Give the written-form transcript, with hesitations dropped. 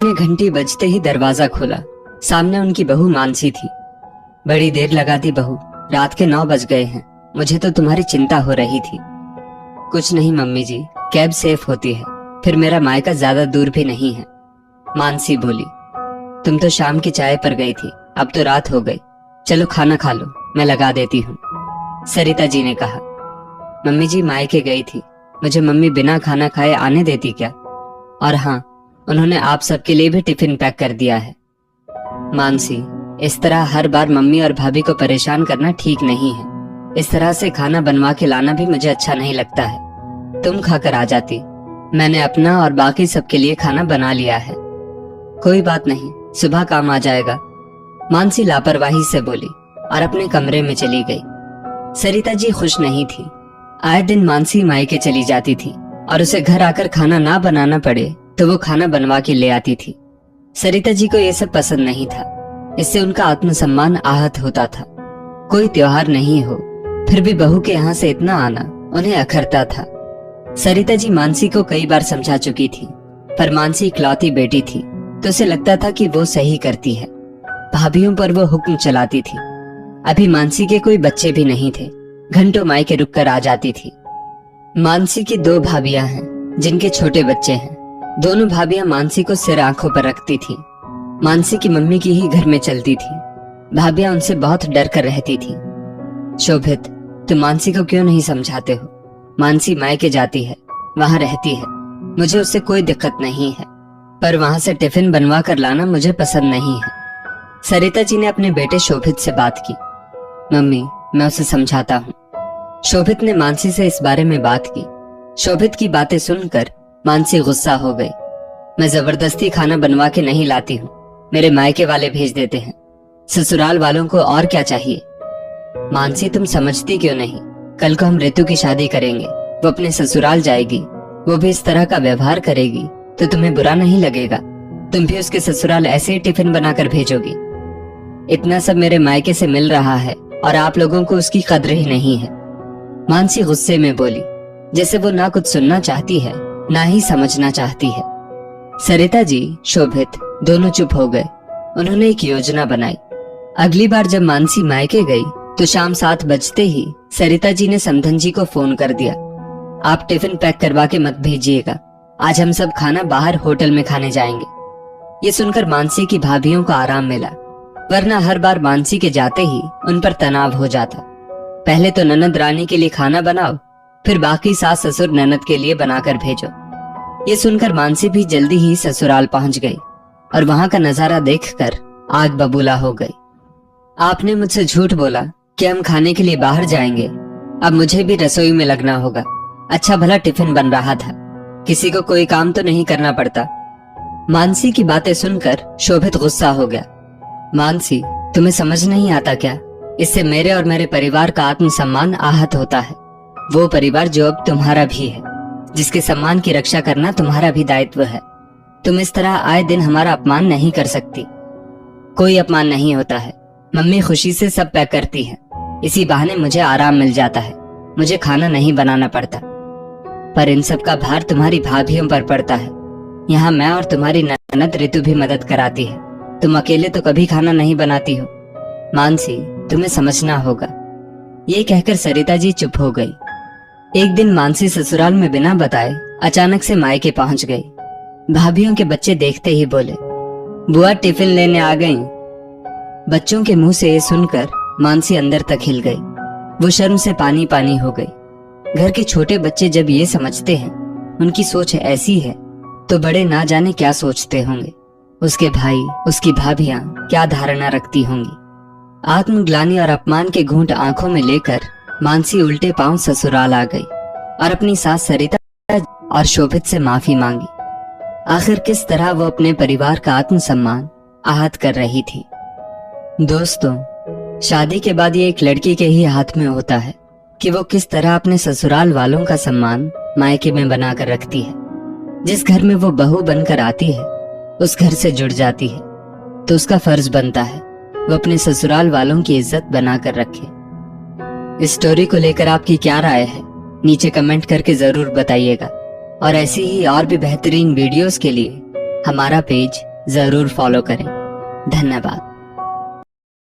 ने घंटी बजते ही दरवाजा खोला। सामने उनकी बहू मानसी थी। बड़ी देर लगा दी बहू, रात के 9 बज गए हैं। मुझे तो तुम्हारी चिंता हो रही थी। कुछ नहीं मम्मी जी, कैब सेफ होती है, फिर मेरा मायका ज्यादा दूर भी नहीं है। मानसी बोली, तुम तो शाम की चाय पर गई थी, अब तो रात हो गई। चलो खाना खा लो, मैं लगा देती हूँ। सरिता जी ने कहा। मम्मी जी मायके गई थी, मुझे मम्मी बिना खाना खाए आने देती क्या? और हाँ, उन्होंने आप सबके लिए भी टिफिन पैक कर दिया है। मानसी, इस तरह हर बार मम्मी और भाभी को परेशान करना ठीक नहीं है। इस तरह से खाना बनवा के लाना भी मुझे अच्छा नहीं लगता है। तुम खाकर आ जाती, मैंने अपना और बाकी सबके लिए खाना बना लिया है। कोई बात नहीं, सुबह काम आ जाएगा। मानसी लापरवाही से बोली और अपने कमरे में चली गई। सरिता जी खुश नहीं थी। आए दिन मानसी मायके चली जाती थी और उसे घर आकर खाना ना बनाना पड़े तो वो खाना बनवा के ले आती थी। सरिता जी को ये सब पसंद नहीं था। इससे उनका आत्मसम्मान आहत होता था। कोई त्योहार नहीं हो, फिर भी बहू के यहाँ से इतना आना उन्हें अखरता था। सरिता जी मानसी को कई बार समझा चुकी थी, पर मानसी इकलौती बेटी थी तो उसे लगता था कि वो सही करती है। भाभीयों पर वो हुक्म चलाती थी। अभी मानसी के कोई बच्चे भी नहीं थे, घंटों मायके रुक कर आ जाती थी। मानसी की 2 भाभियां हैं जिनके छोटे बच्चे हैं। दोनों भाभियां मानसी को सिर आंखों पर रखती थी। मानसी की मम्मी की ही घर में चलती थी। भाभियां उनसे बहुत डर कर रहती थी। शोभित, तुम मानसी को क्यों नहीं समझाते हो? मानसी मायके जाती है, वहां रहती है, मुझे उससे कोई दिक्कत नहीं है, पर वहां से टिफिन बनवा कर लाना मुझे पसंद नहीं है। सरिता जी ने अपने बेटे शोभित से बात की। मम्मी, मैं उसे समझाता हूँ। शोभित ने मानसी से इस बारे में बात की। शोभित की बातें सुनकर मानसी गुस्सा हो गई। मैं जबरदस्ती खाना बनवा के नहीं लाती हूँ, मेरे मायके वाले भेज देते हैं। ससुराल वालों को और क्या चाहिए? मानसी, तुम समझती क्यों नहीं? कल को हम ऋतु की शादी करेंगे, वो अपने ससुराल जाएगी, वो भी इस तरह का व्यवहार करेगी तो तुम्हें बुरा नहीं लगेगा? तुम भी उसके ससुराल ऐसे ही टिफिन बनाकर भेजोगी? इतना सब मेरे मायके से मिल रहा है और आप लोगों को उसकी कद्र ही नहीं है। मानसी गुस्से में बोली, जैसे वो ना कुछ सुनना चाहती है ना ही समझना चाहती है। सरिता जी, शोभित दोनों चुप हो गए। उन्होंने एक योजना बनाई। अगली बार जब मानसी मायके गई तो शाम 7 बजते ही सरिता जी ने समधन जी को फोन कर दिया, आप टिफिन पैक करवा के मत भेजिएगा, आज हम सब खाना बाहर होटल में खाने जाएंगे। ये सुनकर मानसी की भाभियों को आराम मिला, वरना हर बार मानसी के जाते ही उन पर तनाव हो जाता। पहले तो ननद रानी के लिए खाना बनाओ, फिर बाकी सास ससुर ननद के लिए बनाकर भेजो। ये सुनकर मानसी भी जल्दी ही ससुराल पहुंच गई और वहां का नजारा देखकर आग बबूला हो गई। आपने मुझसे झूठ बोला कि हम खाने के लिए बाहर जाएंगे, अब मुझे भी रसोई में लगना होगा। अच्छा भला टिफिन बन रहा था, किसी को कोई काम तो नहीं करना पड़ता। मानसी की बातें सुनकर शोभित गुस्सा हो गया। मानसी, तुम्हें समझ नहीं आता क्या? इससे मेरे और मेरे परिवार का आत्मसम्मान आहत होता है। वो परिवार जो अब तुम्हारा भी है, जिसके सम्मान की रक्षा करना तुम्हारा भी दायित्व है। तुम इस तरह आए दिन हमारा अपमान नहीं कर सकती। कोई अपमान नहीं होता है, मम्मी खुशी से सब पैक करती है, इसी बहाने मुझे आराम मिल जाता है, मुझे खाना नहीं बनाना पड़ता। पर इन सब का भार तुम्हारी भाभियों पर पड़ता है। यहाँ मैं और तुम्हारी ननद ऋतु भी मदद कराती है, तुम अकेले तो कभी खाना नहीं बनाती हो। मानसी, तुम्हें समझना होगा। ये कहकर सरिता जी चुप हो गई। एक दिन मानसी ससुराल में बिना बताए अचानक से मायके पहुंच गई। भाभियों के बच्चे देखते ही बोले, बुआ टिफिन लेने आ गई। बच्चों के मुंह से ये सुनकर मानसी अंदर तक हिल गई। वो शर्म से पानी पानी हो गई। घर के छोटे बच्चे जब ये समझते हैं उनकी सोच ऐसी है, तो बड़े ना जाने क्या सोचते होंगे। उसके भाई, उसकी भाभियां क्या धारणा रखती होंगी। आत्मग्लानि और अपमान के घूंट आंखों में लेकर मानसी उल्टे पांव ससुराल आ गई और अपनी सास सरिता और शोभित से माफी मांगी। आखिर किस तरह वो अपने परिवार का आत्मसम्मान आहत कर रही थी। दोस्तों, शादी के बाद ये एक लड़की के ही हाथ में होता है कि वो किस तरह अपने ससुराल वालों का सम्मान मायके में बनाकर रखती है। जिस घर में वो बहू बनकर आती है, उस घर से जुड़ जाती है, तो उसका फर्ज बनता है वो अपने ससुराल वालों की इज्जत बनाकर रखे। इस स्टोरी को लेकर आपकी क्या राय है, नीचे कमेंट करके जरूर बताइएगा। और ऐसी ही और भी बेहतरीन वीडियोस के लिए हमारा पेज जरूर फॉलो करें। धन्यवाद।